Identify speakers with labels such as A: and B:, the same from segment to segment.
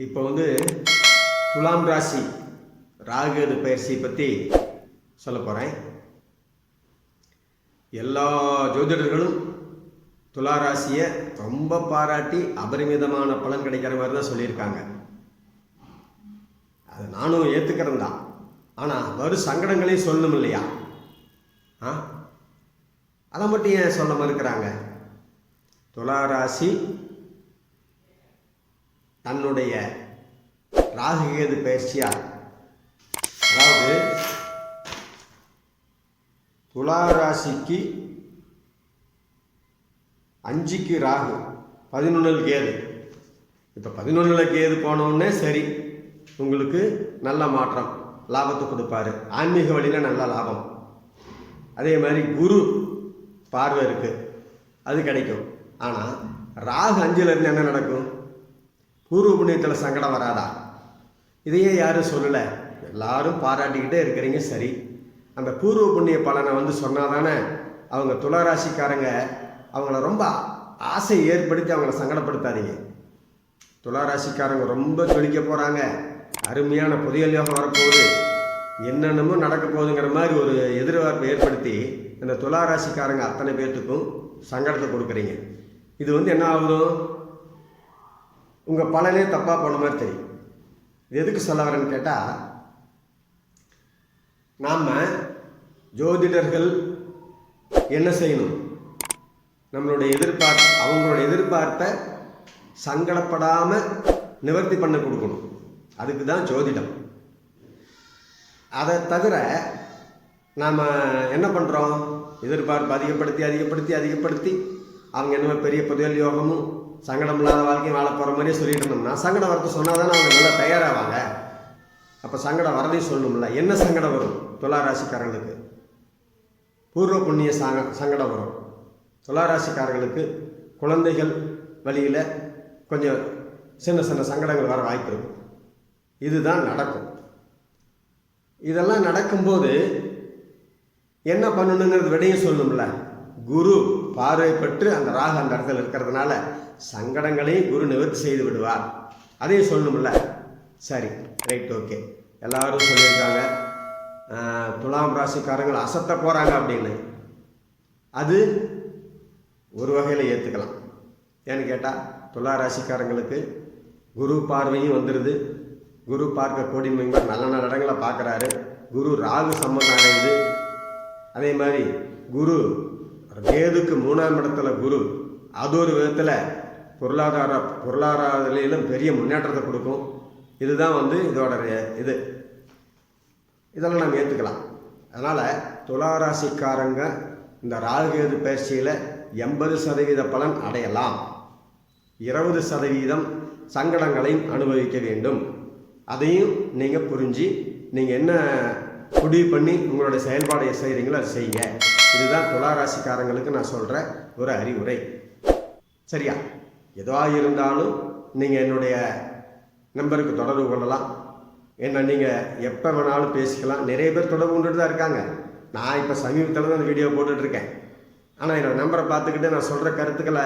A: இப்போ துலாம் ராசி ராகு பயிற்சியை பற்றி சொல்ல போகிறேன். எல்லா ஜோதிடர்களும் துலா ராசியை ரொம்ப பாராட்டி அபரிமிதமான பலன் கிடைக்கிற மாதிரி தான் சொல்லியிருக்காங்க. அது நானும் ஏற்றுக்கிறேன் தான். ஆனால் வரும் சங்கடங்களையும் சொல்லணும் இல்லையா? அதை மட்டும் ஏன் சொல்ல மறுக்கிறாங்க? துலா ராசி தன்னுடைய ராகு பயிற்சியால், அதாவது துலா ராசிக்கு 5க்கு ராகு, 11 கேது. இப்போ 11 கேது போனோடனே சரி, உங்களுக்கு நல்ல மாற்றம், லாபத்தை கொடுப்பாரு. ஆன்மீக வழியில் நல்ல லாபம். அதே மாதிரி குரு பார்வை இருக்கு, அது கிடைக்கும். ஆனால் ராகு 5ல் இருந்து என்ன நடக்கும்? பூர்வ புண்ணியத்தில் சங்கடம் வராதா? இதையே யாரும் சொல்லலை, எல்லாரும் பாராட்டிக்கிட்டே இருக்கிறீங்க. சரி, அந்த பூர்வ புண்ணிய பலனை சொன்னால் தானே அவங்க துளாராசிக்காரங்க அவங்கள ரொம்ப ஆசை ஏற்படுத்தி அவங்கள சங்கடப்படுத்தாதீங்க. துளாராசிக்காரங்க ரொம்ப ஜொலிக்க போகிறாங்க, அருமையான புதிய யோகம் வரப்போகுது, என்னென்னமோ நடக்க போகுதுங்கிற மாதிரி ஒரு எதிர்பார்ப்பை ஏற்படுத்தி அந்த துளாராசிக்காரங்க அத்தனை பேர்த்துக்கும் சங்கடத்தை கொடுக்குறீங்க. இது என்ன ஆகுது? உங்கள் பலனே தப்பாக போன மாதிரி தெரியும். இது எதுக்கு சொல்ல வரேன்னு கேட்டால், நாம் ஜோதிடர்கள் என்ன செய்யணும்? நம்மளுடைய அவங்களோட எதிர்பார்ப்பை சங்கடப்படாமல் நிவர்த்தி பண்ண கொடுக்கணும். அதுக்கு தான் ஜோதிடம். அதை தவிர நாம் என்ன பண்ணுறோம்? எதிர்பார்ப்பு அதிகப்படுத்தி அவங்க என்ன பெரிய புதியல் யோகமும் சங்கடம் இல்லாத வாழ்க்கையும் வாழ போகிற மாதிரியே சொல்லிட்டு இருந்தோம்னா, சங்கடம் வரத்து சொன்னால் தானே அவங்க நல்லா தயாராவாங்க. அப்போ சங்கடம் வரதையும் சொல்லணும்ல. என்ன சங்கடம் வரும்? துளாராசிக்காரங்களுக்கு பூர்வ புண்ணிய சங்கடம் வரும். துளாராசிக்காரர்களுக்கு குழந்தைகள் வழியில் கொஞ்சம் சின்ன சங்கடங்கள் வர வாய்ப்பு இருக்கும். இதுதான் நடக்கும். இதெல்லாம் நடக்கும்போது என்ன பண்ணணுங்கிறது விடையும் சொல்லணும்ல. குரு பார்வை பெற்று அந்த ராகு அந்த இடத்துல இருக்கிறதுனால சங்கடங்களையும் குரு நிவர்த்தி செய்து விடுவார். அதையும் சொல்லணும்ல. சரி, ரைட், ஓகே. எல்லாரும் சொல்லியிருக்காங்க துலாம் ராசிக்காரங்கள் அசத்த போகிறாங்க அப்படின்னு. அது ஒரு வகையில் ஏற்றுக்கலாம். ஏன்னு கேட்டால், துலா ராசிக்காரங்களுக்கு குரு பார்வையும் வந்துடுது. குரு பார்க்க கோடி மெம்பர் நல்ல நல்ல இடங்களை பார்க்குறாரு. குரு ராகு சம்பந்தம் அடையுது. அதே மாதிரி குரு கேதுக்கு 3ஆம் இடத்துல குரு, அது ஒரு விதத்தில் பொருளாதாரத்திலும் பெரிய முன்னேற்றத்தை கொடுக்கும். இதுதான் இதோட இதெல்லாம் நம்ம ஏற்றுக்கலாம். அதனால் துளாராசிக்காரங்க இந்த ராகு பயிற்சியில் 80% பலன் அடையலாம். 20% சங்கடங்களையும் அனுபவிக்க வேண்டும். அதையும் நீங்கள் புரிஞ்சு நீங்கள் என்ன முடிவு பண்ணி உங்களுடைய செயல்பாடை செய்கிறீங்களோ அதை செய்யுங்க. இதுதான் துளாராசிக்காரங்களுக்கு நான் சொல்கிற ஒரு அறிவுரை. சரியா? எதுவாக இருந்தாலும் நீங்கள் என்னுடைய நம்பருக்கு தொடர்பு கொள்ளலாம். என்ன நீங்கள் எப்போ வேணாலும் பேசிக்கலாம். நிறைய பேர் தொடர்பு கொண்டுட்டு தான் இருக்காங்க. நான் இப்போ சமீபத்தில் தான் அந்த வீடியோ போட்டுட்ருக்கேன். ஆனால் என்னோடய நம்பரை பார்த்துக்கிட்டு நான் சொல்கிற கருத்துக்களை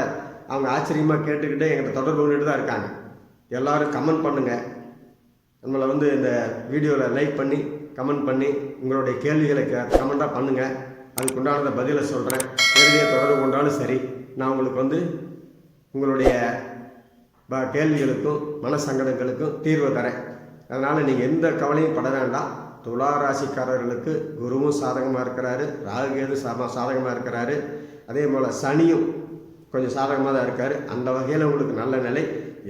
A: அவங்க ஆச்சரியமாக கேட்டுக்கிட்டு எங்கிட்ட தொடர்பு கொண்டுட்டு தான் இருக்காங்க. எல்லோரும் கமெண்ட் பண்ணுங்கள். நம்மளை இந்த வீடியோவில் லைக் பண்ணி கமெண்ட் பண்ணி உங்களுடைய கேள்விகளை கமெண்ட்டாக பண்ணுங்கள். அதுக்குண்டான பதிலை சொல்கிறேன். நேரடியாக தொடர்பு கொண்டாலும் சரி, நான் உங்களுக்கு உங்களுடைய கேள்விகளுக்கும் மனசங்கடங்களுக்கும் தீர்வு தரேன். அதனால் நீங்கள் எந்த கவலையும் பட வேண்டாம். துலா ராசிக்காரர்களுக்கு குருவும் சாதகமாக இருக்கிறாரு, ராகு சாதகமாக இருக்கிறாரு. அதே போல் சனியும் கொஞ்சம் சாதகமாக தான் இருக்கார். அந்த வகையில் உங்களுக்கு நல்ல நிலை.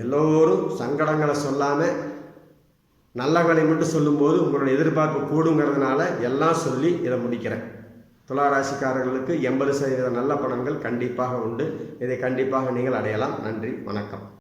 A: எல்லோரும் சங்கடங்களை சொல்லாமல் நல்லவங்களை மட்டும் சொல்லும்போது உங்களுடைய எதிர்பார்ப்பு கூடுங்கிறதுனால எல்லாம் சொல்லி இதை முடிக்கிறேன். துளாராசிக்காரர்களுக்கு 80% நல்ல பலன்கள் கண்டிப்பாக உண்டு. இதை கண்டிப்பாக நீங்கள் அடையலாம். நன்றி, வணக்கம்.